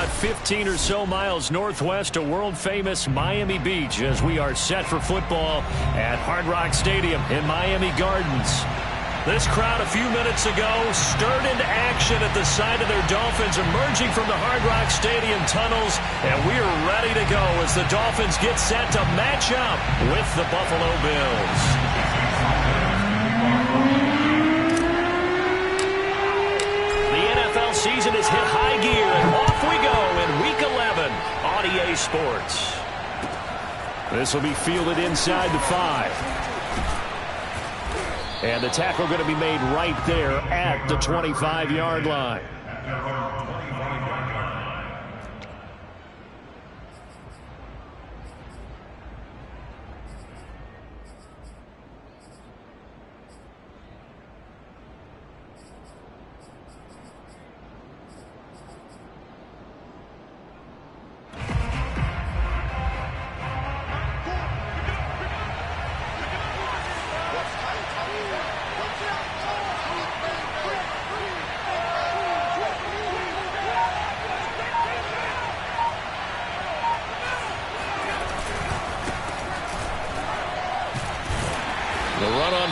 about 15 or so miles northwest of world-famous Miami Beach as we are set for football at Hard Rock Stadium in Miami Gardens. This crowd a few minutes ago stirred into action at the side of their Dolphins emerging from the Hard Rock Stadium tunnels, and we are ready to go as the Dolphins get set to match up with the Buffalo Bills. Season has hit high gear, and off we go in Week 11 on EA Sports. This will be fielded inside the 5. And the tackle going to be made right there at the 25-yard line.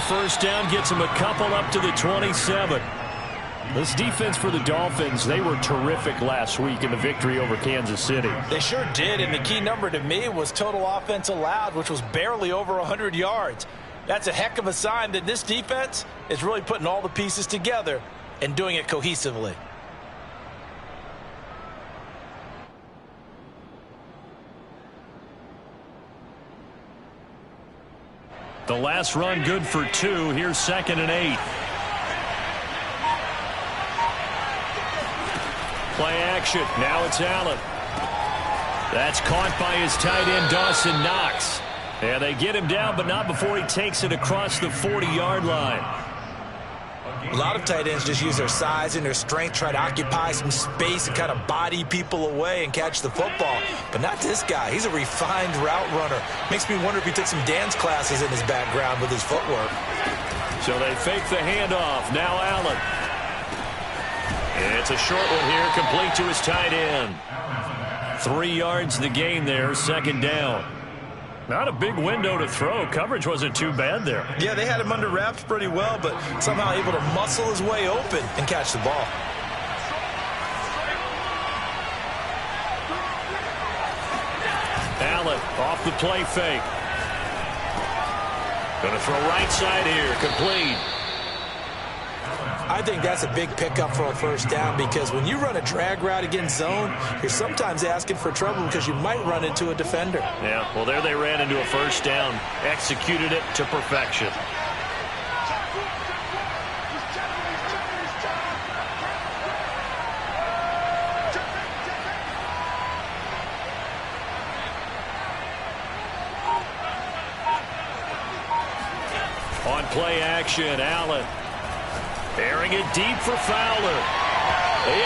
First down gets him a couple up to the 27. This defense for the Dolphins, they were terrific last week in the victory over Kansas City. They sure did, and the key number to me was total offense allowed, which was barely over 100 yards. That's a heck of a sign that this defense is really putting all the pieces together and doing it cohesively. The last run good for 2. Here's 2nd and 8. Play action. Now it's Allen. That's caught by his tight end, Dawson Knox. And they get him down, but not before he takes it across the 40-yard line. A lot of tight ends just use their size and their strength, try to occupy some space and kind of body people away and catch the football. But not this guy. He's a refined route runner. Makes me wonder if he took some dance classes in his background with his footwork. So they fake the handoff. Now Allen. It's a short one here, complete to his tight end. 3 yards the gain there, 2nd down. Not a big window to throw. Coverage wasn't too bad there. Yeah, they had him under wraps pretty well, but somehow able to muscle his way open and catch the ball. Allen off the play fake. Going to throw right side here, complete. I think that's a big pickup for a first down because when you run a drag route against zone, you're sometimes asking for trouble because you might run into a defender. Yeah, well, there they ran into a first down, executed it to perfection. On play action, Allen. Airing it deep for Fowler.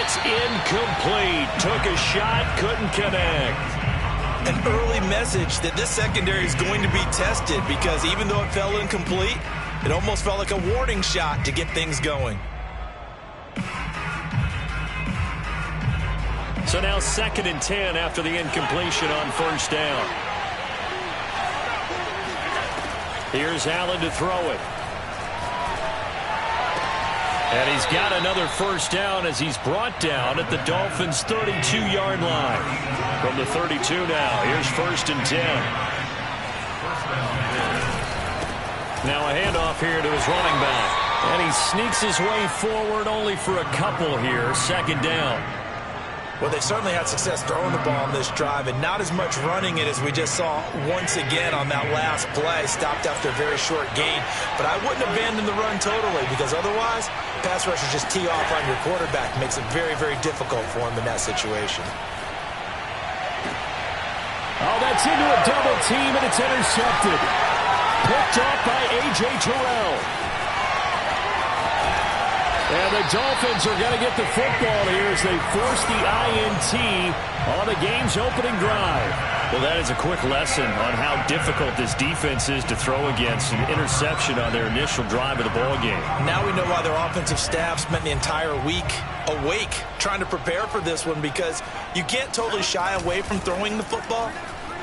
It's incomplete. Took a shot, couldn't connect. An early message that this secondary is going to be tested because even though it fell incomplete, it almost felt like a warning shot to get things going. So now 2nd and 10 after the incompletion on first down. Here's Allen to throw it. And he's got another first down as he's brought down at the Dolphins' 32-yard line. From the 32 now, here's 1st and 10. Now a handoff here to his running back. And he sneaks his way forward only for a couple here, 2nd down. Well, they certainly had success throwing the ball on this drive and not as much running it as we just saw once again on that last play. Stopped after a very short gain. But I wouldn't abandon the run totally because otherwise, pass rushers just tee off on your quarterback. Makes it very, very difficult for him in that situation. Oh, that's into a double team, and it's intercepted. Picked off by A.J. Terrell. And the Dolphins are going to get the football here as they force the INT on the game's opening drive. Well, that is a quick lesson on how difficult this defense is to throw against. An interception on their initial drive of the ball game. Now we know why their offensive staff spent the entire week awake trying to prepare for this one, because you can't totally shy away from throwing the football.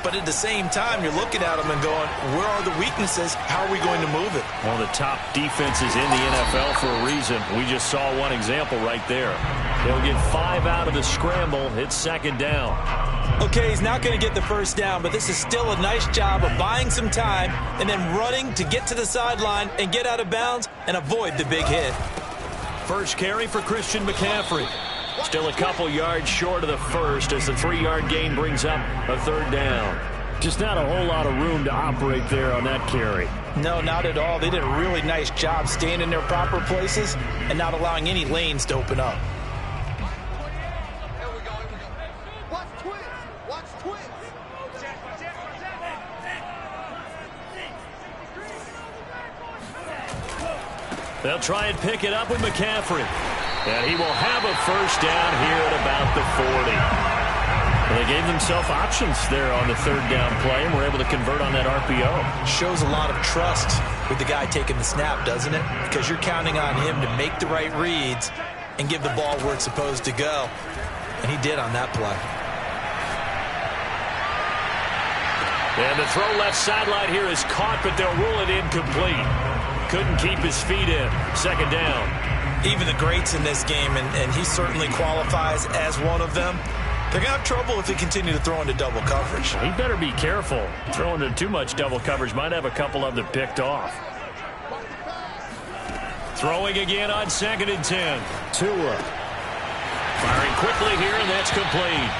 But at the same time, you're looking at them and going, where are the weaknesses? How are we going to move it? One of the top defenses in the NFL for a reason. We just saw one example right there. They'll get 5 out of the scramble. It's second down. Okay, he's not going to get the first down, but this is still a nice job of buying some time and then running to get to the sideline and get out of bounds and avoid the big hit. First carry for Christian McCaffrey. Still a couple yards short of the first as the 3-yard gain brings up a third down. Just not a whole lot of room to operate there on that carry. No, not at all. They did a really nice job staying in their proper places and not allowing any lanes to open up. They'll try and pick it up with McCaffrey. And he will have a first down here at about the 40. Well, they gave themselves options there on the third down play and were able to convert on that RPO. Shows a lot of trust with the guy taking the snap, doesn't it? Because you're counting on him to make the right reads and give the ball where it's supposed to go. And he did on that play. And the throw left sideline here is caught, but they'll rule it incomplete. Couldn't keep his feet in. Second down. Even the greats in this game, and he certainly qualifies as one of them, they're going to have trouble if they continue to throw into double coverage. He better be careful. Throwing into too much double coverage might have a couple of them picked off. Throwing again on 2nd and 10. Tua. Firing quickly here, and that's complete.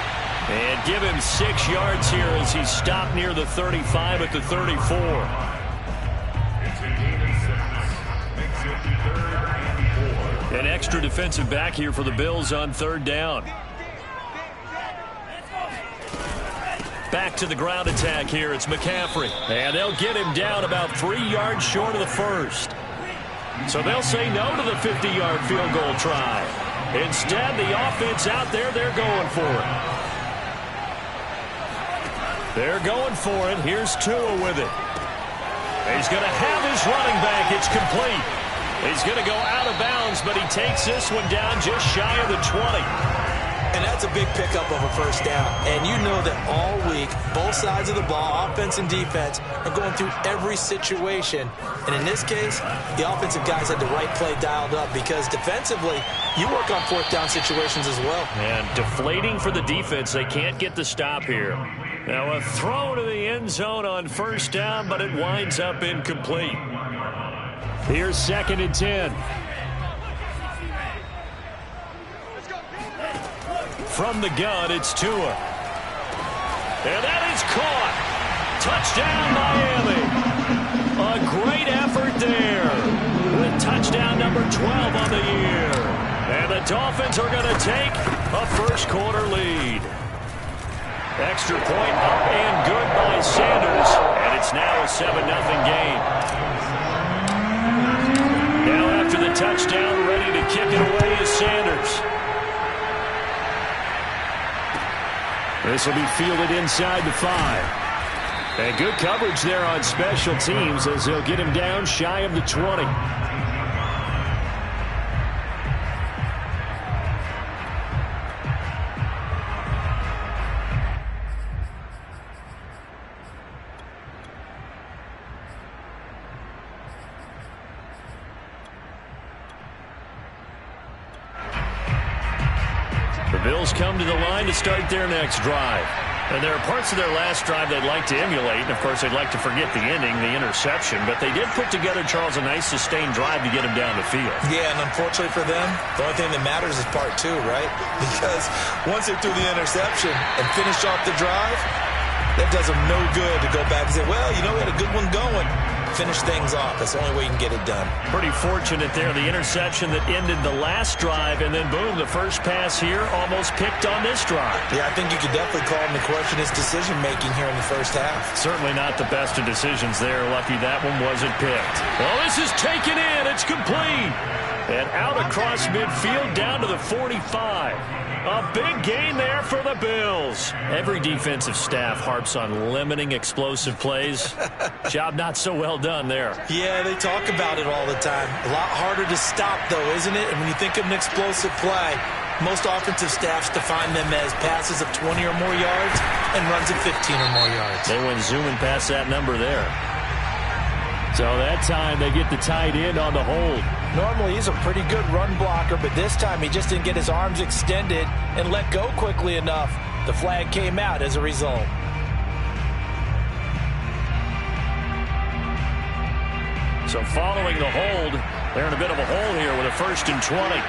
And give him 6 yards here as he's stopped near the 35 at the 34. An extra defensive back here for the Bills on third down. Back to the ground attack here. It's McCaffrey. And they'll get him down about 3 yards short of the first. So they'll say no to the 50-yard field goal try. Instead, the offense out there, they're going for it. They're going for it. Here's Tua with it. He's going to have his running back. It's complete. He's going to go out of bounds, but he takes this one down just shy of the 20. And that's a big pickup of a first down. And you know that all week, both sides of the ball, offense and defense, are going through every situation. And in this case, the offensive guys had the right play dialed up, because defensively, you work on fourth down situations as well. And deflating for the defense. They can't get the stop here. Now a throw to the end zone on first down, but it winds up incomplete. Here's 2nd and 10. From the gun, it's Tua. And that is caught. Touchdown, Miami. A great effort there with touchdown number 12 on the year. And the Dolphins are going to take a first quarter lead. Extra point up and good by Sanders. And it's now a 7-0 game. Now after the touchdown, ready to kick it away is Sanders. This will be fielded inside the 5. And good coverage there on special teams as they'll get him down shy of the 20. The Bills come to the line to start their next drive. And there are parts of their last drive they'd like to emulate. And, of course, they'd like to forget the ending, the interception. But they did put together, Charles, a nice sustained drive to get him down the field. Yeah, and unfortunately for them, the only thing that matters is part 2, right? Because once they threw the interception and finished off the drive, that does them no good to go back and say, well, you know, we had a good one going. finish things off. That's the only way you can get it done. Pretty fortunate there. The interception that ended the last drive, and then boom, the first pass here almost picked on this drive. Yeah, I think you could definitely call him to question his decision-making here in the first half. Certainly not the best of decisions there. Lucky that one wasn't picked. Well, this is taken in. It's complete. And out across midfield down to the 45. A big gain there for the Bills. Every defensive staff harps on limiting explosive plays. Job not so well done there. Yeah, they talk about it all the time. A lot harder to stop, though, isn't it? And when you think of an explosive play, most offensive staffs define them as passes of 20 or more yards and runs of 15 or more yards. They went zooming past that number there. So that time they get the tight end on the hold. Normally he's a pretty good run blocker, but this time he just didn't get his arms extended and let go quickly enough. The flag came out as a result. So following the hold, they're in a bit of a hole here with a 1st and 20.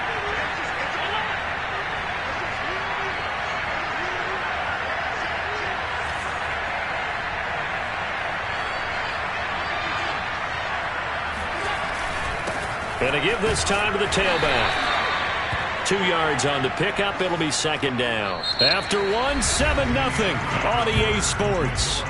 And to give this time to the tailback. 2 yards on the pickup. It'll be 2nd down. After 1, 7-0 on EA Sports.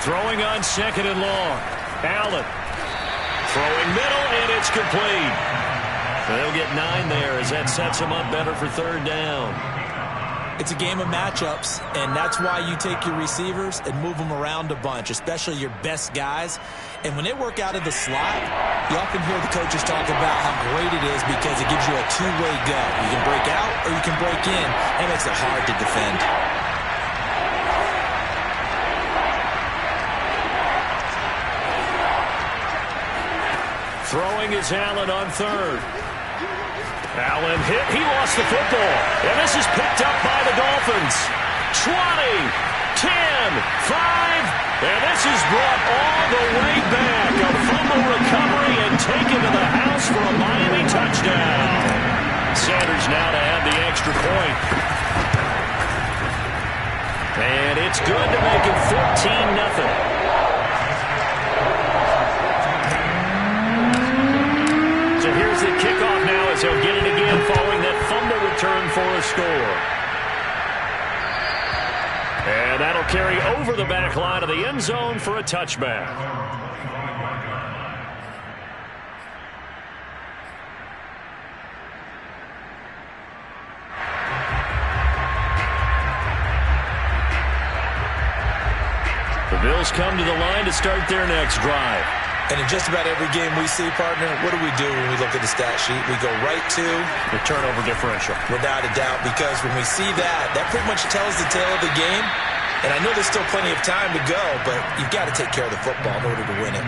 Throwing on 2nd and long. Allen. Throwing middle, and it's complete. They'll get 9 there as that sets them up better for 3rd down. It's a game of matchups, and that's why you take your receivers and move them around a bunch, especially your best guys. And when they work out of the slot, you often hear the coaches talk about how great it is because it gives you a two-way go. You can break out or you can break in, and it makes it hard to defend. Throwing is Allen on 3rd. Allen hit. He lost the football. And this is picked up by the Dolphins. 20, 10, 5. And this is brought all the way back. A fumble recovery and taken to the house for a Miami touchdown. Sanders now to add the extra point. And it's good to make it 14-0. So here's the kickoff now as he'll get it again following that fumble return for a score. And that'll carry over the back line of the end zone for a touchback. The Bills come to the line to start their next drive. And in just about every game we see, partner, what do we do when we look at the stat sheet? We go right to the turnover differential. Without a doubt, because when we see that, that pretty much tells the tale of the game. And I know there's still plenty of time to go, but you've got to take care of the football in order to win it.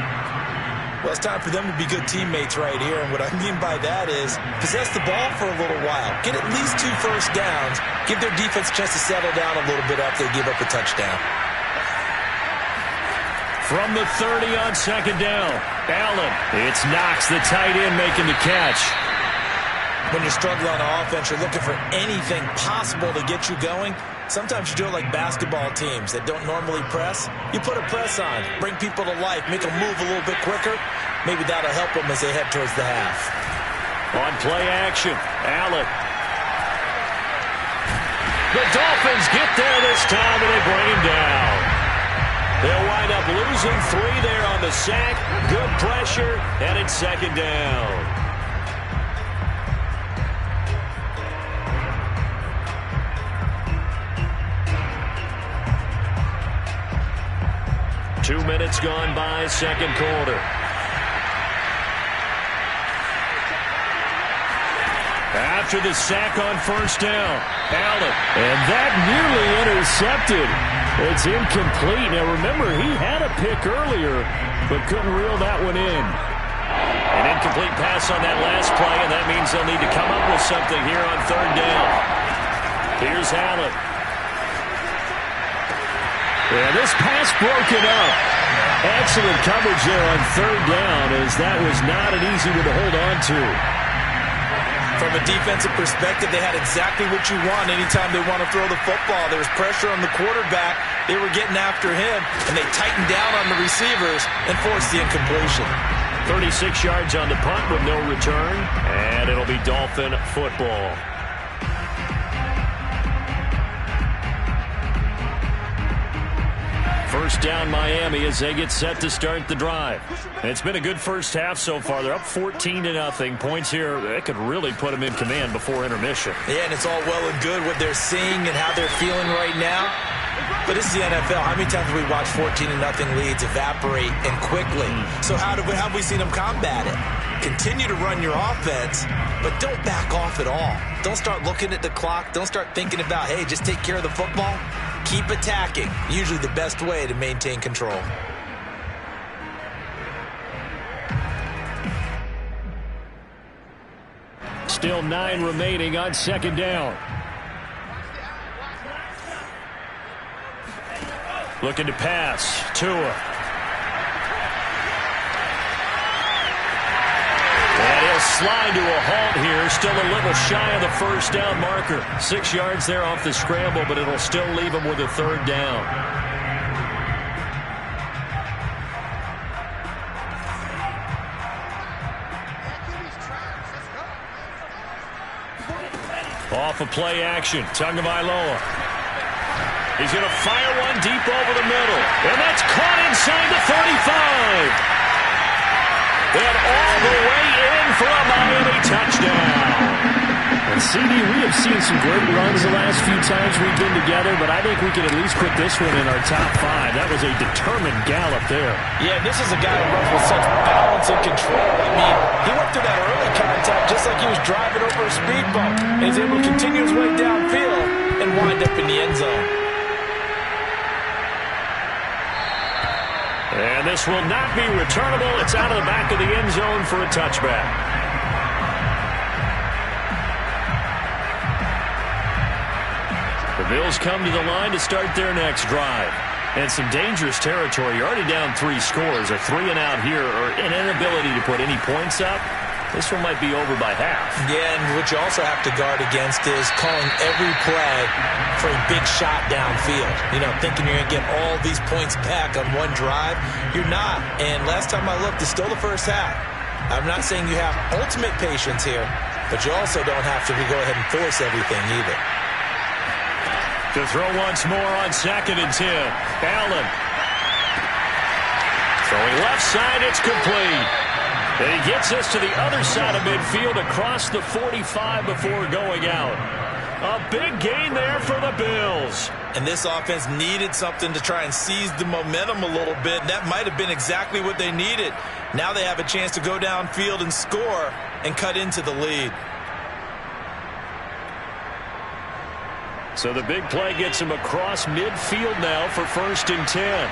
Well, it's time for them to be good teammates right here. And what I mean by that is possess the ball for a little while. Get at least 2 first downs. Give their defense a chance to settle down a little bit after they give up a touchdown. From the 30 on 2nd down, Allen. It's Knox, the tight end, making the catch. When you're struggling on offense, you're looking for anything possible to get you going. Sometimes you do it like basketball teams that don't normally press. You put a press on, bring people to life, make them move a little bit quicker. Maybe that'll help them as they head towards the half. On play action, Allen. The Dolphins get there this time, and they bring him down. They'll wind up losing 3 there on the sack. Good pressure, and it's 2nd down. Two minutes gone by, 2nd quarter. after the sack on first down. Allen. And that nearly intercepted. It's incomplete. Now, remember, he had a pick earlier, but couldn't reel that one in. An incomplete pass on that last play, and that means they'll need to come up with something here on third down. Here's Allen. And this pass broken up. Excellent coverage there on third down, as that was not an easy one to hold on to. From a defensive perspective, they had exactly what you want anytime they want to throw the football. There was pressure on the quarterback. They were getting after him, and they tightened down on the receivers and forced the incompletion. 36 yards on the punt with no return, and it'll be Dolphin football. First down Miami as they get set to start the drive. And it's been a good first half so far. They're up 14-0. Points here, that could really put them in command before intermission. Yeah, and it's all well and good what they're seeing and how they're feeling right now. But this is the NFL. How many times have we watched 14-0 leads evaporate and quickly? So how have we seen them combat it? Continue to run your offense, but don't back off at all. Don't start looking at the clock. Don't start thinking about, hey, just take care of the football. Keep attacking. Usually the best way to maintain control. Still 9 remaining on second down. Looking to pass. Tua. And he'll slide to a halt here. Still a little shy of the first down marker. 6 yards there off the scramble, but it'll still leave him with a third down. Off of play action. Tagovailoa. He's going to fire one deep over the middle. And that's caught inside the 35. And all the way in for a Miami touchdown. And CD, we have seen some great runs the last few times we've been together, but I think we can at least put this one in our top 5. That was a determined gallop there. Yeah, this is a guy who runs with such balance and control. I mean, he went through that early contact just like he was driving over a speed bump. And he's able to continue his way downfield and wind up in the end zone. And this will not be returnable. It's out of the back of the end zone for a touchback. The Bills come to the line to start their next drive. And some dangerous territory. You're already down 3 scores. A 3 and out here, or an inability to put any points up. This one might be over by half. Yeah, and what you also have to guard against is calling every play for a big shot downfield. You know, thinking you're going to get all these points back on one drive. You're not. And last time I looked, it's still the first half. I'm not saying you have ultimate patience here, but you also don't have to go ahead and force everything either. To throw once more on 2nd and 10. Allen. Throwing left side, it's complete. And he gets us to the other side of midfield across the 45 before going out. A big gain there for the Bills. And this offense needed something to try and seize the momentum a little bit. That might have been exactly what they needed. Now they have a chance to go downfield and score and cut into the lead. So the big play gets him across midfield now for 1st and 10.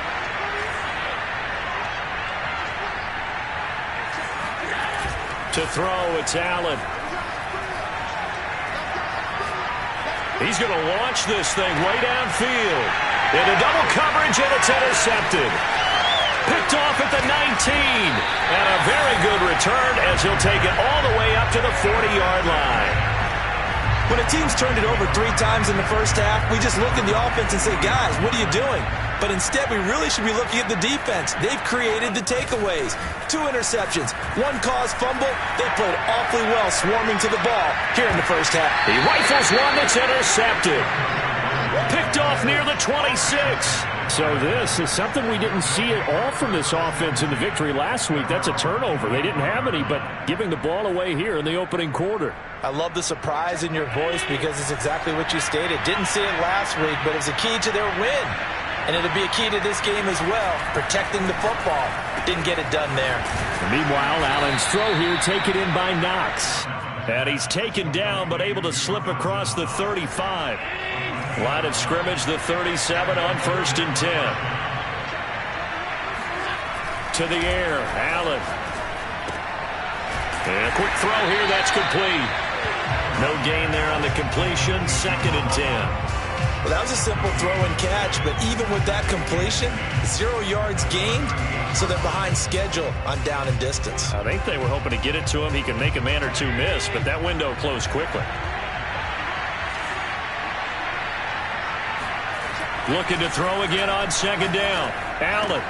To throw, it's Allen. He's going to launch this thing way downfield. Into double coverage, and it's intercepted. Picked off at the 19. And a very good return as he'll take it all the way up to the 40-yard line. When a team's turned it over 3 times in the first half, we just look at the offense and say, guys, what are you doing? But instead, we really should be looking at the defense. They've created the takeaways. 2 interceptions, 1 caused fumble. They played awfully well swarming to the ball here in the first half. He rifles one that's intercepted. Picked off near the 26. So this is something we didn't see at all from this offense in the victory last week. That's a turnover. They didn't have any, but giving the ball away here in the opening quarter. I love the surprise in your voice because it's exactly what you stated. Didn't see it last week, but it was a key to their win. And it'll be a key to this game as well, protecting the football. Didn't get it done there. And meanwhile, Allen's throw here taken in by Knox. And he's taken down but able to slip across the 35. Line of scrimmage, the 37 on 1st and 10. To the air, Allen. And a quick throw here, that's complete. No gain there on the completion, 2nd and 10. Well, that was a simple throw and catch, but even with that completion, 0 yards gained, so they're behind schedule on down and distance. I think they were hoping to get it to him. He can make a man or two miss, but that window closed quickly. Looking to throw again on 2nd down. Allen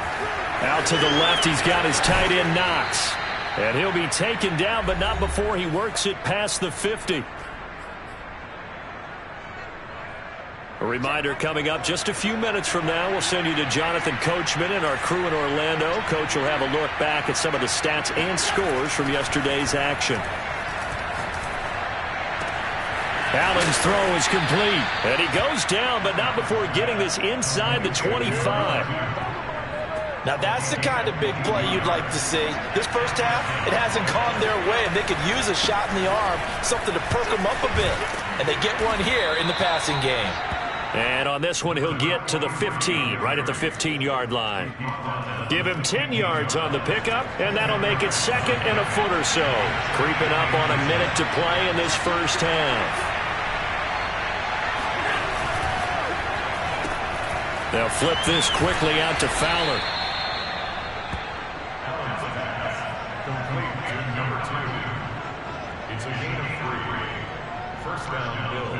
out to the left. He's got his tight end Knox. And he'll be taken down, but not before he works it past the 50. A reminder coming up just a few minutes from now. We'll send you to Jonathan Coachman and our crew in Orlando. Coach will have a look back at some of the stats and scores from yesterday's action. Allen's throw is complete. And he goes down, but not before getting this inside the 25. Now, that's the kind of big play you'd like to see. This first half, it hasn't gone their way, and they could use a shot in the arm, something to perk them up a bit. And they get one here in the passing game. And on this one, he'll get to the 15, right at the 15-yard line. Give him 10 yards on the pickup, and that'll make it 2nd and a foot or so. Creeping up on a minute to play in this first half. They'll flip this quickly out to Fowler. It's a gain of 3. First down, Bills.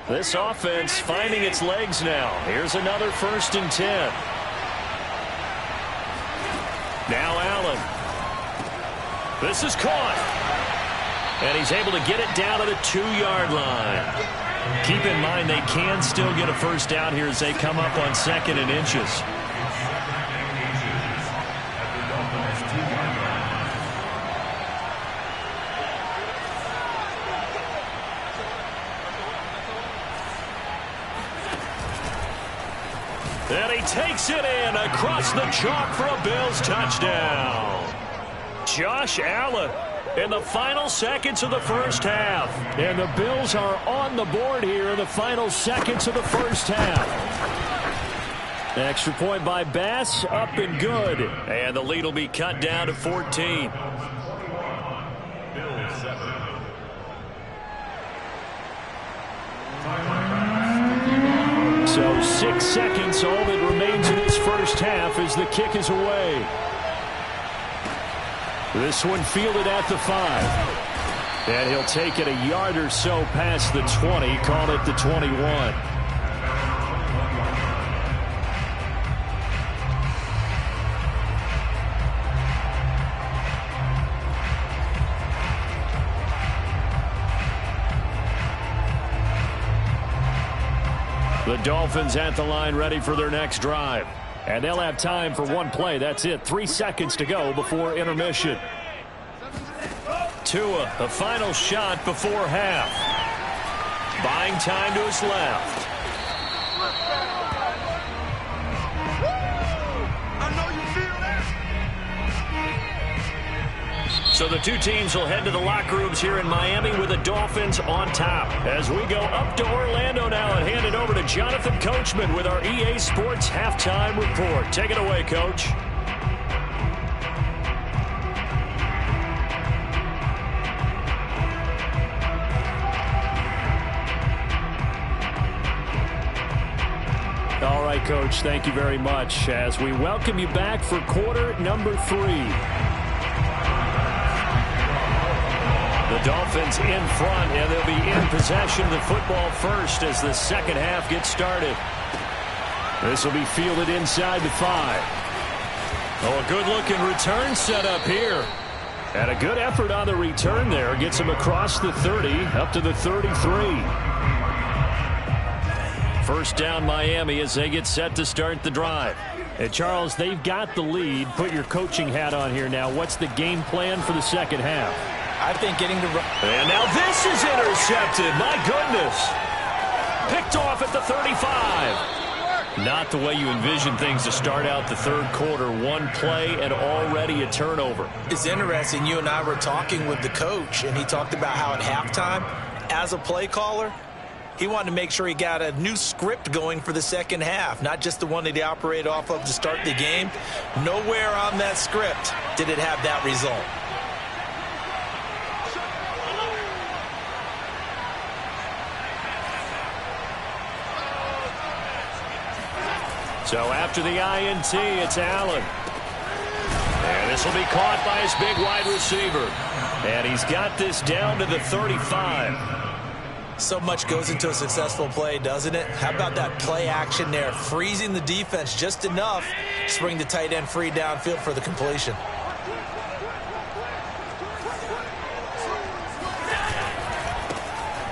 This offense finding its legs now. Here's another 1st and 10. Now Allen. This is caught. And he's able to get it down to the 2-yard line. Keep in mind they can still get a first down here as they come up on 2nd and inches. And he takes it in across the chalk for a Bills touchdown. Josh Allen in the final seconds of the first half. And the Bills are on the board here in the final seconds of the first half. Extra point by Bass, up and good. And the lead will be cut down to 14. Bills 7. So 6 seconds, all that remains in this first half as the kick is away. This one fielded at the 5. And he'll take it a yard or so past the 20, call it the 21. The Dolphins at the line ready for their next drive. And they'll have time for one play. That's it. 3 seconds to go before intermission. Tua, the final shot before half. Buying time to his left. So the two teams will head to the locker rooms here in Miami with the Dolphins on top. As we go up to Orlando now and hand it over to Jonathan Coachman with our EA Sports Halftime Report. Take it away, Coach. All right, Coach, thank you very much as we welcome you back for quarter number 3. The Dolphins in front, and they'll be in possession of the football first as the second half gets started. This will be fielded inside the 5. Oh, a good-looking return set up here. And a good effort on the return there. Gets him across the 30, up to the 33. First down Miami as they get set to start the drive. And Charles, they've got the lead. Put your coaching hat on here now. What's the game plan for the second half? I think getting the run. And now this is intercepted. My goodness. Picked off at the 35. Not the way you envision things to start out the third quarter. One play and already a turnover. It's interesting. You and I were talking with the coach, and he talked about how at halftime, as a play caller, he wanted to make sure he got a new script going for the second half, not just the one that he operated off of to start the game. Nowhere on that script did it have that result. So after the INT, it's Allen. And this will be caught by his big wide receiver. And he's got this down to the 35. So much goes into a successful play, doesn't it? How about that play action there, freezing the defense just enough to bring the tight end free downfield for the completion.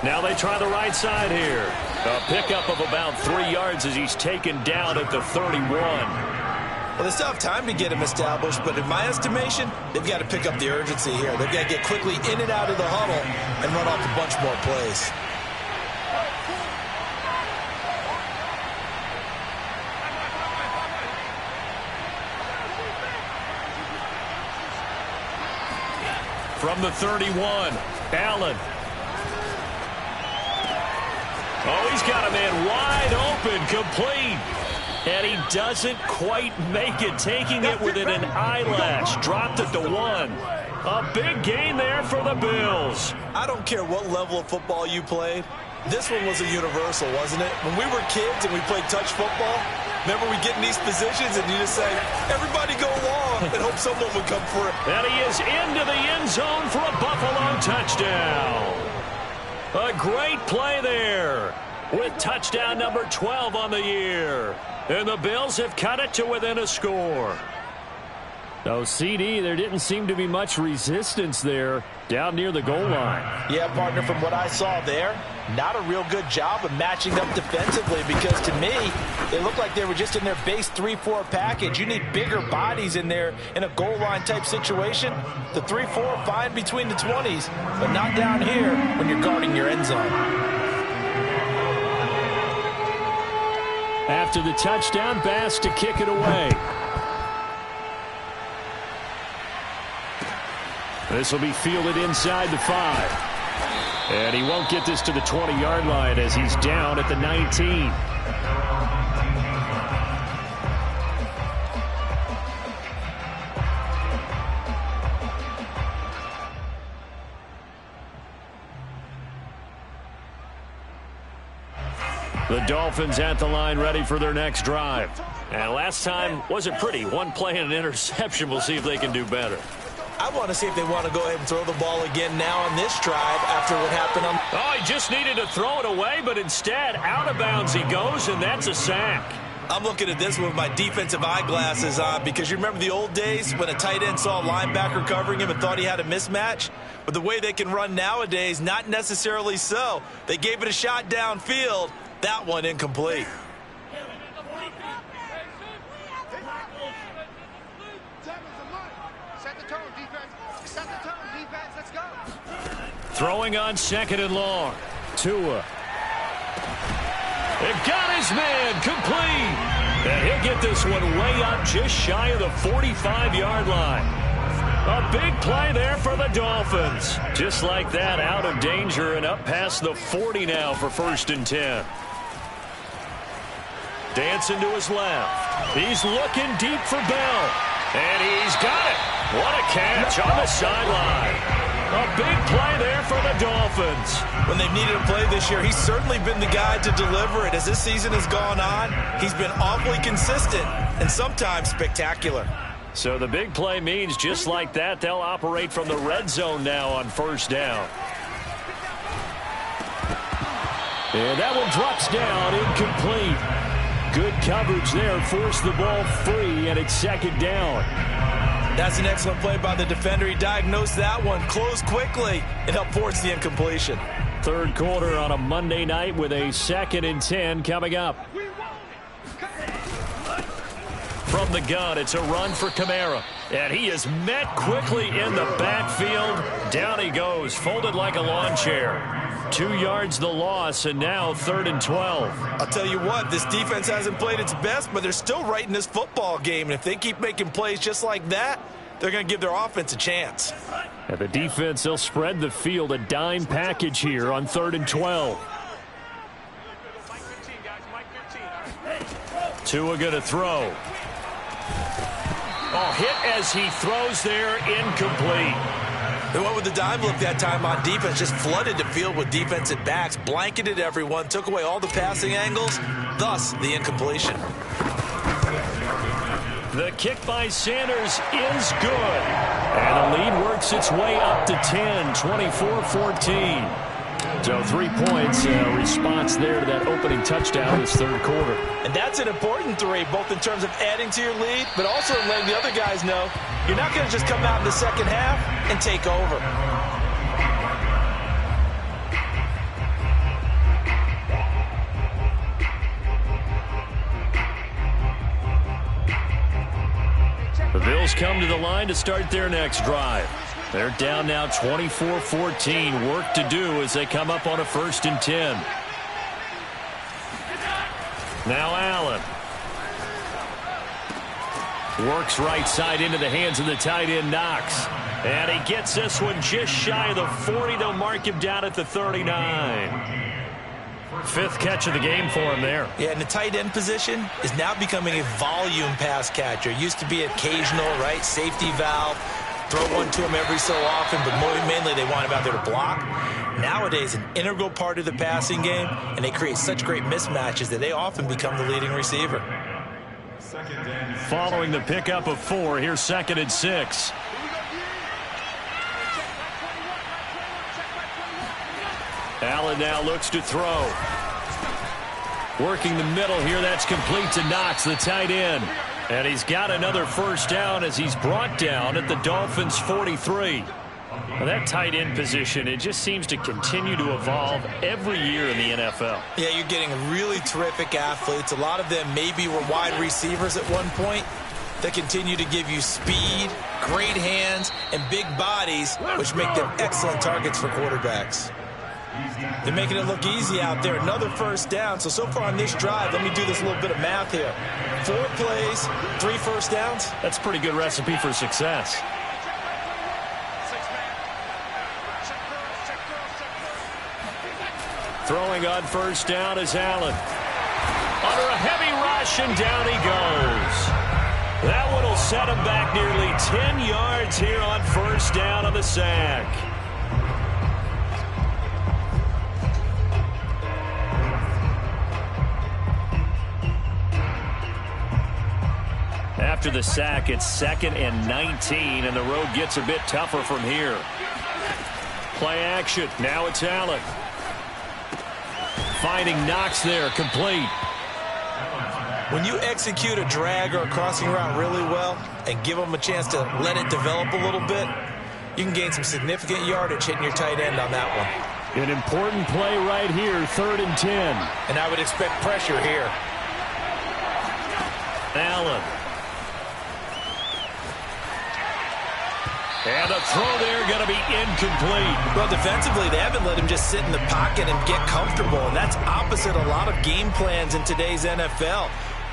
Now they try the right side here. A pickup of about 3 yards as he's taken down at the 31. Well, they still have time to get him established, but in my estimation, they've got to pick up the urgency here. They've got to get quickly in and out of the huddle and run off a bunch more plays. From the 31, Allen. Oh, he's got a man wide open, complete. And he doesn't quite make it, taking it within an eyelash. Dropped at the 1. A big gain there for the Bills. I don't care what level of football you played. This one was a universal, wasn't it? When we were kids and we played touch football, remember we get in these positions and you just say, everybody go long, and hope someone would come for it. And he is into the end zone for a Buffalo touchdown. A great play there with touchdown number 12 on the year. And the Bills have cut it to within a score. So, CD, there didn't seem to be much resistance there down near the goal line. Yeah, partner, from what I saw there, not a real good job of matching up defensively because to me, it looked like they were just in their base 3-4 package. You need bigger bodies in there in a goal line type situation. The 3-4 fine between the 20s, but not down here when you're guarding your end zone. After the touchdown, Bass to kick it away. This will be fielded inside the 5. And he won't get this to the 20-yard line as he's down at the 19. The Dolphins at the line ready for their next drive. And last time wasn't pretty. One play and an interception. We'll see if they can do better. I want to see if they want to go ahead and throw the ball again now on this drive after what happened on... Oh, he just needed to throw it away, but instead out of bounds he goes, and that's a sack. I'm looking at this with my defensive eyeglasses on because you remember the old days when a tight end saw a linebacker covering him and thought he had a mismatch? But the way they can run nowadays, not necessarily so. They gave it a shot downfield. That one incomplete. Throwing on 2nd and long. Tua. It got his man complete. And he'll get this one way up just shy of the 45-yard line. A big play there for the Dolphins. Just like that, out of danger and up past the 40 now for 1st and 10. Dancing to his left. He's looking deep for Bell. And he's got it. What a catch on the sideline. A big play there for the Dolphins. When they've needed a play this year, he's certainly been the guy to deliver it. As this season has gone on, he's been awfully consistent and sometimes spectacular. So the big play means just like that, they'll operate from the red zone now on 1st down. And that one drops down, incomplete. Good coverage there, forced the ball free, and it's 2nd down. That's an excellent play by the defender. He diagnosed that one, closed quickly, and helped force the incompletion. 3rd quarter on a Monday night with a 2nd and 10 coming up. From the gun, it's a run for Kamara. And he is met quickly in the backfield. Down he goes, folded like a lawn chair. 2 yards the loss, and now 3rd and 12. I'll tell you what, this defense hasn't played its best, but they're still right in this football game. And if they keep making plays just like that, they're going to give their offense a chance. And the defense, they'll spread the field, a dime package here on 3rd and 12. Tua going to throw. Oh, hit as he throws there, incomplete. They went with the dime look that time on defense, just flooded the field with defensive backs, blanketed everyone, took away all the passing angles, thus the incompletion. The kick by Sanders is good. And the lead works its way up to 10, 24-14. So 3 points, response there to that opening touchdown this third quarter. And that's an important 3, both in terms of adding to your lead, but also letting the other guys know you're not going to just come out in the second half and take over. The Bills come to the line to start their next drive. They're down now 24-14. Work to do as they come up on a 1st and 10. Now Allen. Works right side into the hands of the tight end Knox. And he gets this one just shy of the 40. They'll mark him down at the 39. 5th catch of the game for him there. Yeah, and the tight end position is now becoming a volume pass catcher. Used to be occasional, right? Safety valve. Throw one to him every so often, but mainly they want him out there to block. Nowadays, an integral part of the passing game, and they create such great mismatches that they often become the leading receiver. Following the pickup of 4, here's 2nd and 6. Allen now looks to throw. Working the middle here, that's complete to Knox, the tight end. And he's got another 1st down as he's brought down at the Dolphins' 43. Well, that tight end position, it just seems to continue to evolve every year in the NFL. Yeah, you're getting really terrific athletes. A lot of them maybe were wide receivers at one point that continue to give you speed, great hands, and big bodies, which make them excellent targets for quarterbacks. They're making it look easy out there. Another 1st down. So far on this drive, let me do this little bit of math here. 4 plays, 3 1st downs. That's a pretty good recipe for success. Throwing on 1st down is Allen. Under a heavy rush, and down he goes. That one will set him back nearly 10 yards here on 1st down on the sack. After the sack, it's 2nd and 19, and the road gets a bit tougher from here. Play action. Now it's Allen. Finding Knox there, complete. When you execute a drag or a crossing route really well and give them a chance to let it develop a little bit, you can gain some significant yardage hitting your tight end on that one. An important play right here, 3rd and 10. And I would expect pressure here. Allen. And a throw there going to be incomplete. Well, defensively, they haven't let him just sit in the pocket and get comfortable, and that's opposite a lot of game plans in today's NFL.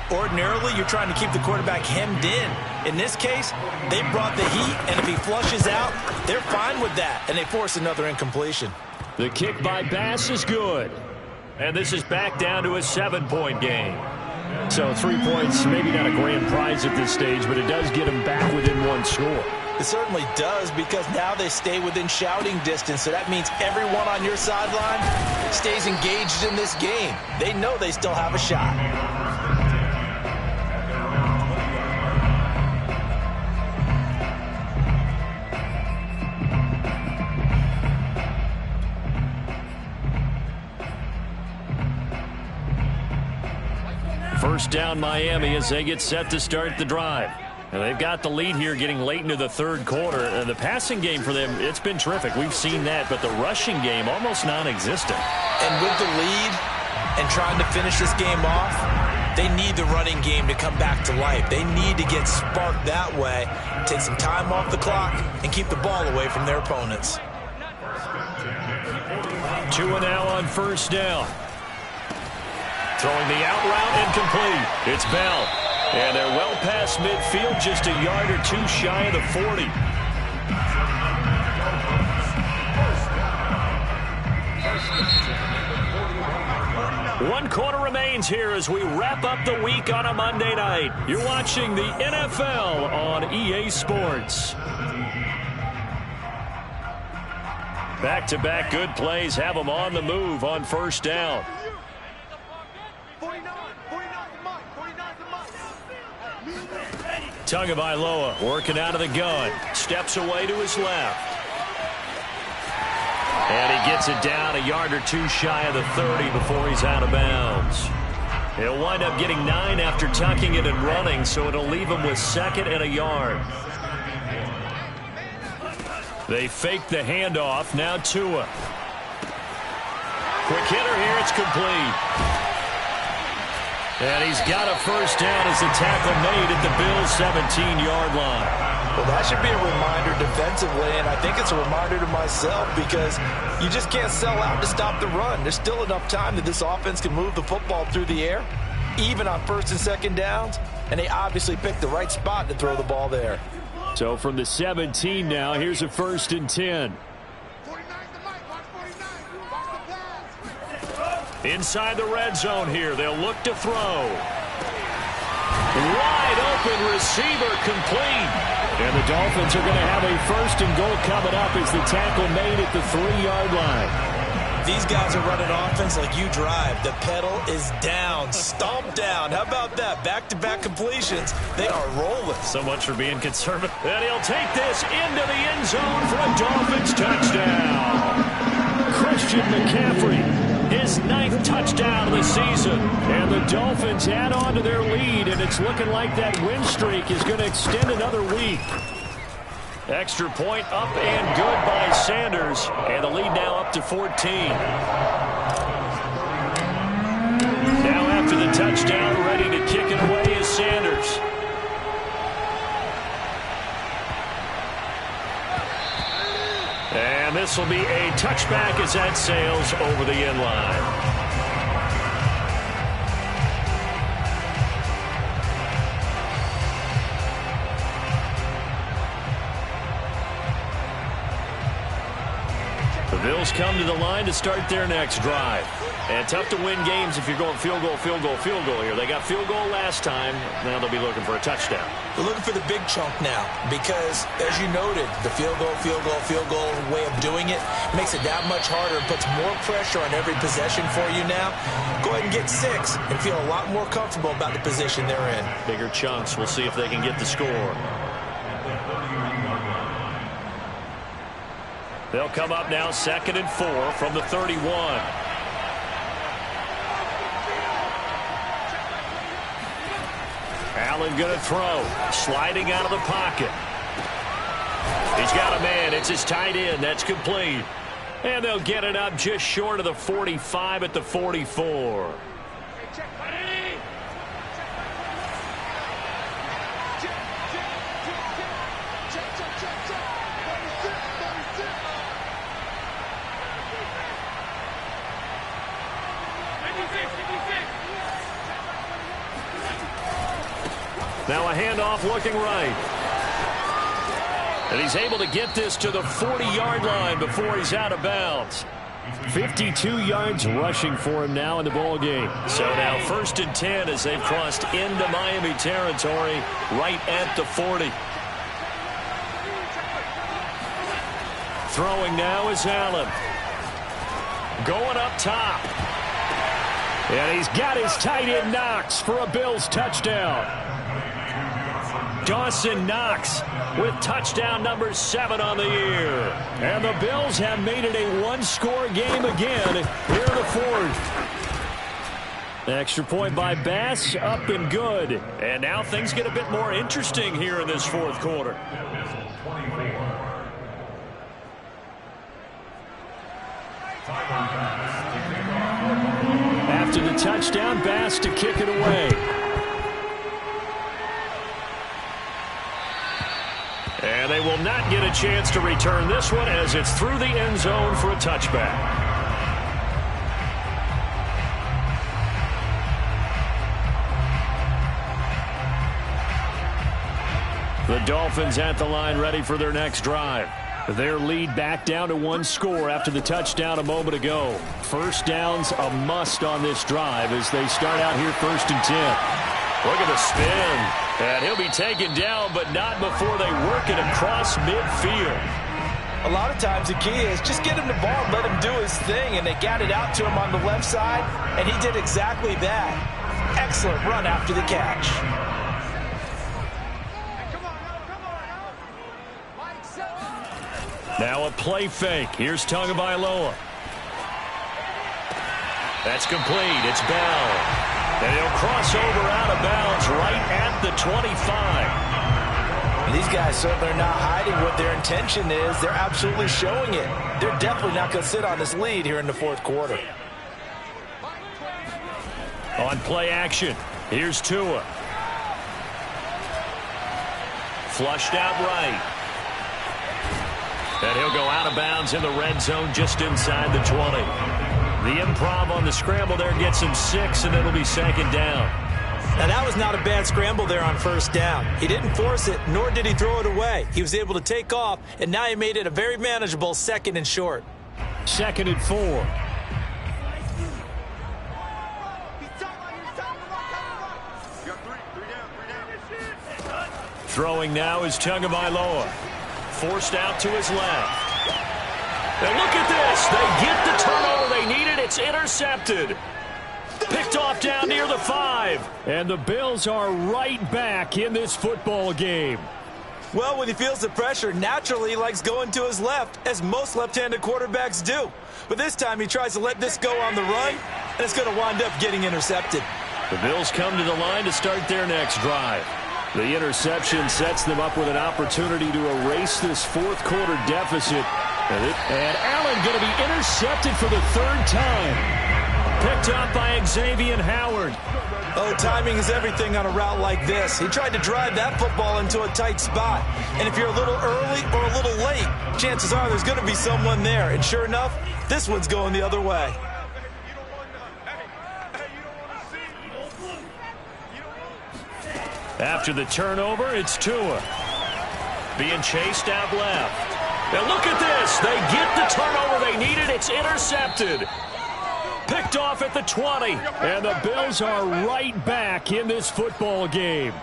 Ordinarily, you're trying to keep the quarterback hemmed in. In this case, they brought the heat, and if he flushes out, they're fine with that, and they force another incompletion. The kick by Bass is good. And this is back down to a 7-point game. So 3 points, maybe not a grand prize at this stage, but it does get them back within 1 score. It certainly does, because now they stay within shouting distance, so that means everyone on your sideline stays engaged in this game. They know they still have a shot. First down Miami as they get set to start the drive. And they've got the lead here getting late into the 3rd quarter. And the passing game for them, it's been terrific. We've seen that, but the rushing game almost non-existent. And with the lead and trying to finish this game off, they need the running game to come back to life. They need to get sparked that way, take some time off the clock, and keep the ball away from their opponents. Tua now on first down. Throwing the out route incomplete. It's Bell. And they're well past midfield, just a yard or two shy of the 40. One quarter remains here as we wrap up the week on a Monday night. You're watching the NFL on EA Sports. Back-to-back good plays have them on the move on first down. Tagovailoa working out of the gun. Steps away to his left. And he gets it down a yard or two shy of the 30 before he's out of bounds. He'll wind up getting 9 after tucking it and running, so it'll leave him with second and a yard. They fake the handoff. Now Tua. Quick hitter here. It's complete. And he's got a first down as the tackle made at the Bills' 17-yard line. Well, that should be a reminder defensively, and I think it's a reminder to myself because you just can't sell out to stop the run. There's still enough time that this offense can move the football through the air, even on first and second downs, and they obviously picked the right spot to throw the ball there. So from the 17 now, here's a first and 10. Inside the red zone here, they'll look to throw. Wide open receiver complete. And the Dolphins are going to have a first and goal coming up as the tackle made at the 3-yard line. These guys are running offense like you drive. The pedal is down, stomped down. How about that? Back-to-back completions. They are rolling. So much for being conservative. And he'll take this into the end zone for a Dolphins touchdown. Christian McCaffrey, his 9th touchdown of the season. And the Dolphins add on to their lead, and it's looking like that win streak is going to extend another week. Extra point up and good by Sanders, and the lead now up to 14. Now after the touchdown, ready to kick it away is Sanders. And this will be a touchback as that sails over the end line. The Bills come to the line to start their next drive. And tough to win games if you're going field goal, field goal, field goal here. They got field goal last time. Now they'll be looking for a touchdown. They're looking for the big chunk now because, as you noted, the field goal, field goal, field goal way of doing it makes it that much harder and puts more pressure on every possession for you now. Go ahead and get 6 and feel a lot more comfortable about the position they're in. Bigger chunks. We'll see if they can get the score. They'll come up now 2nd and 4 from the 31. Allen going to throw. Sliding out of the pocket. He's got a man. It's his tight end. That's complete. And they'll get it up just short of the 45 at the 44. Now a handoff looking right. And he's able to get this to the 40-yard line before he's out of bounds. 52 yards rushing for him now in the ball game. So now 1st and 10 as they've crossed into Miami territory right at the 40. Throwing now is Allen. Going up top. And he's got his tight end Knox for a Bills touchdown. Dawson Knox with touchdown number 7 on the year. And the Bills have made it a one-score game again here in the 4th. Extra point by Bass, up and good. And now things get a bit more interesting here in this 4th quarter. After the touchdown, Bass to kick it away. And they will not get a chance to return this one as it's through the end zone for a touchback. The Dolphins at the line ready for their next drive. Their lead back down to 1 score after the touchdown a moment ago. First down's a must on this drive as they start out here 1st and 10. Look at the spin. And he'll be taken down, but not before they work it across midfield. A lot of times the key is just get him the ball and let him do his thing, and they got it out to him on the left side, and he did exactly that. Excellent run after the catch. Now a play fake. Here's Tagovailoa. That's complete. It's Bell. And he'll cross over out of bounds right at the 25. These guys certainly are not hiding what their intention is. They're absolutely showing it. They're definitely not going to sit on this lead here in the 4th quarter. On play action, here's Tua. Flushed out right. And he'll go out of bounds in the red zone just inside the 20. The improv on the scramble there gets him 6, and it'll be 2nd down. Now, that was not a bad scramble there on 1st down. He didn't force it, nor did he throw it away. He was able to take off, and now he made it a very manageable 2nd and short. 2nd and 4. Throwing now is Tagovailoa. Forced out to his left. And look at this. They get the turnover they needed. It's intercepted. Picked off down near the 5. And the Bills are right back in this football game. Well, when he feels the pressure, naturally he likes going to his left, as most left-handed quarterbacks do. But this time he tries to let this go on the run, and it's going to wind up getting intercepted. The Bills come to the line to start their next drive. The interception sets them up with an opportunity to erase this 4th quarter deficit. And Allen going to be intercepted for the 3rd time. Picked up by Xavier Howard. Oh, timing is everything on a route like this. He tried to drive that football into a tight spot. And if you're a little early or a little late, chances are there's going to be someone there. And sure enough, this one's going the other way. After the turnover, it's Tua. Being chased out left. Now look at this. They get the turnover they needed. It's intercepted. Picked off at the 20. And the Bills are right back in this football game.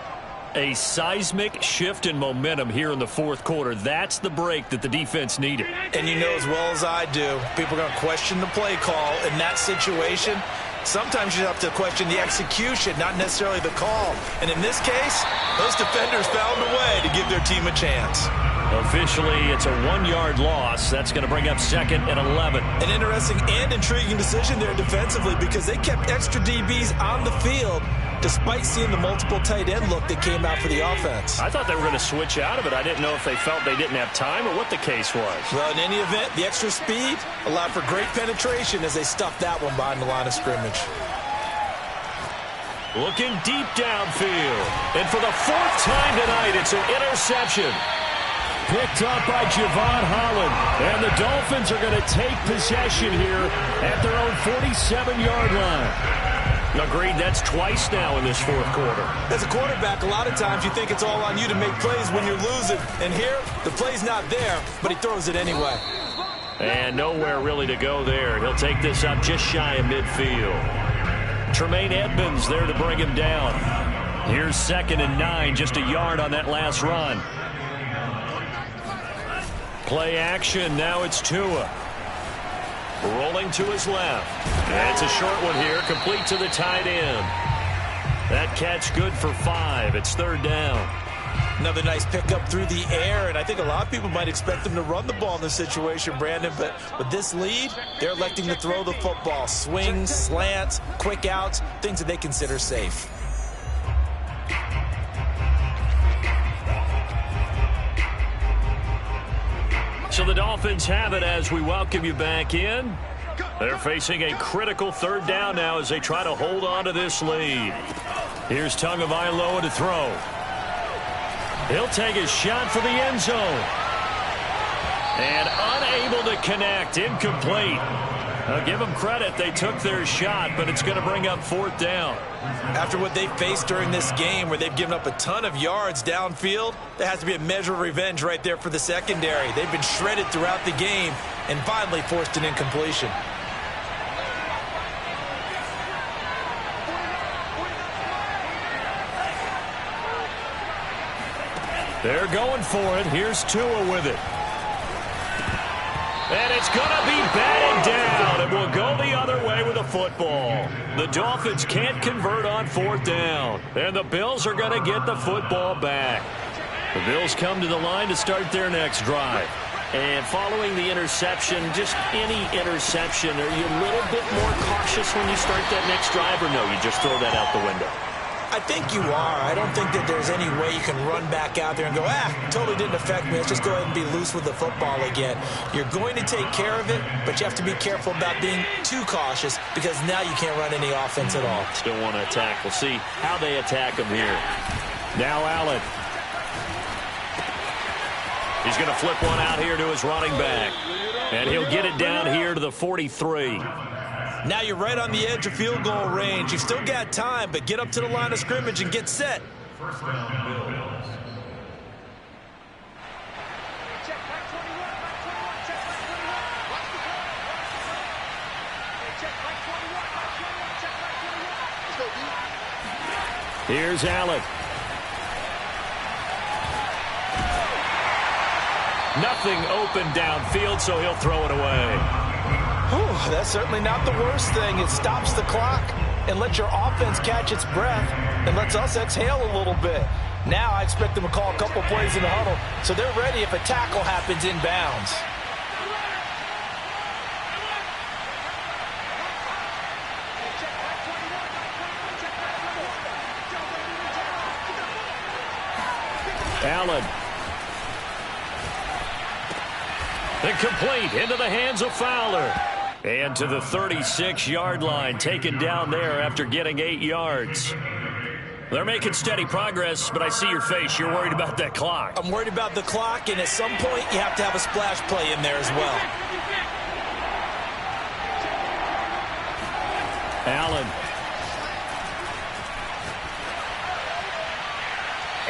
A seismic shift in momentum here in the 4th quarter. That's the break that the defense needed. And you know as well as I do, people are going to question the play call in that situation. Sometimes you have to question the execution, not necessarily the call. And in this case, those defenders found a way to give their team a chance. Officially, it's a 1-yard loss. That's going to bring up 2nd and 11. An interesting and intriguing decision there defensively, because they kept extra DBs on the field despite seeing the multiple tight end look that came out for the offense. I thought they were going to switch out of it. I didn't know if they felt they didn't have time or what the case was. Well, in any event, the extra speed allowed for great penetration as they stuffed that one behind the line of scrimmage. Looking deep downfield. And for the 4th time tonight, it's an interception. Picked up by Javon Holland. And the Dolphins are going to take possession here at their own 47-yard line. Agreed, that's twice now in this 4th quarter. As a quarterback, a lot of times you think it's all on you to make plays when you're losing. And here, the play's not there, but he throws it anyway. And nowhere really to go there. He'll take this up just shy of midfield. Tremaine Edmonds there to bring him down. Here's 2nd and 9, just a yard on that last run. Play action, now it's Tua. Rolling to his left. And it's a short one here, complete to the tight end. That catch good for 5. It's 3rd down. Another nice pickup through the air, and I think a lot of people might expect them to run the ball in this situation, Brandon, but with this lead, they're electing to throw the football. Swings, slants, quick outs, things that they consider safe. So the Dolphins have it as we welcome you back in. They're facing a critical 3rd down now as they try to hold on to this lead. Here's Tagovailoa to throw. He'll take his shot for the end zone. And unable to connect, incomplete. Give them credit. They took their shot, but it's going to bring up 4th down. After what they faced during this game where they've given up a ton of yards downfield, there has to be a measure of revenge right there for the secondary. They've been shredded throughout the game and finally forced an incompletion. They're going for it. Here's Tua with it. And it's going to be batted down. It will go the other way with the football. The Dolphins can't convert on 4th down. And the Bills are going to get the football back. The Bills come to the line to start their next drive. And following the interception, just any interception, are you a little bit more cautious when you start that next drive, or no, you just throw that out the window? I think you are. I don't think that there's any way you can run back out there and go, totally didn't affect me. Let's just go ahead and be loose with the football again. You're going to take care of it, but you have to be careful about being too cautious because now you can't run any offense at all. Still want to attack. We'll see how they attack him here. Now Allen. He's going to flip one out here to his running back. And he'll get it down here to the 43. Now you're right on the edge of field goal range. You've still got time, but get up to the line of scrimmage and get set. First down, Bills. Here's Allen. Nothing open downfield, so he'll throw it away. That's certainly not the worst thing. It stops the clock and lets your offense catch its breath and lets us exhale a little bit. Now I expect them to call a couple plays in the huddle so they're ready if a tackle happens inbounds. Allen. Incomplete into the hands of Fowler. And to the 36-yard line, taken down there after getting 8 yards. They're making steady progress, but I see your face. You're worried about that clock. I'm worried about the clock, and at some point you have to have a splash play in there as well. Allen.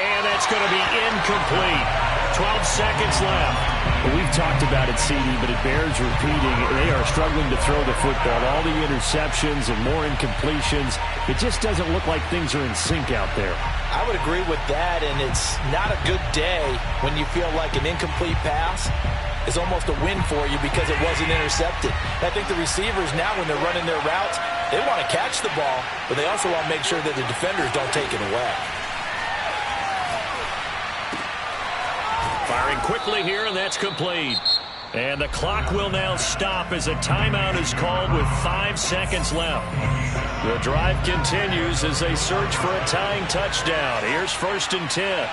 And that's going to be incomplete. 12 seconds left. Well, we've talked about it, CD, but it bears repeating. They are struggling to throw the football. All the interceptions and more incompletions. It just doesn't look like things are in sync out there. I would agree with that, and it's not a good day when you feel like an incomplete pass is almost a win for you because it wasn't intercepted. I think the receivers now, when they're running their routes, they want to catch the ball, but they also want to make sure that the defenders don't take it away. Firing quickly here, and that's complete. And the clock will now stop as a timeout is called with 5 seconds left. The drive continues as they search for a tying touchdown. Here's 1st and 10.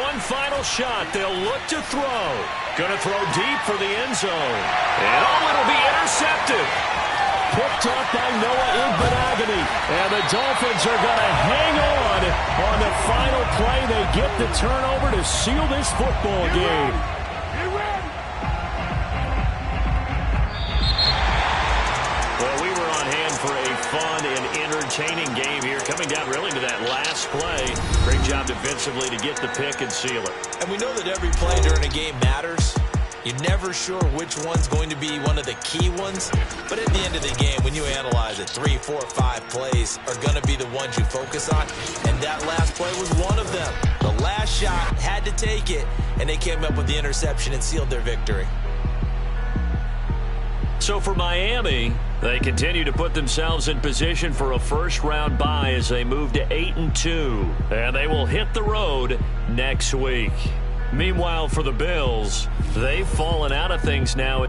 One final shot. They'll look to throw. Going to throw deep for the end zone. And it'll be intercepted. Picked up by Noah Igbinoghene. And the Dolphins are going to hang on the final play. They get the turnover to seal this football game. Well, we were on hand for a fun and entertaining game here. Coming down really to that last play. Great job defensively to get the pick and seal it. And we know that every play during a game matters. You're never sure which one's going to be one of the key ones. But at the end of the game, when you analyze it, 3, 4, 5 plays are going to be the ones you focus on. And that last play was one of them. The last shot had to take it, and they came up with the interception and sealed their victory. So for Miami, they continue to put themselves in position for a first-round bye as they move to 8-2. And they will hit the road next week. Meanwhile, for the Bills, they've fallen out of things now.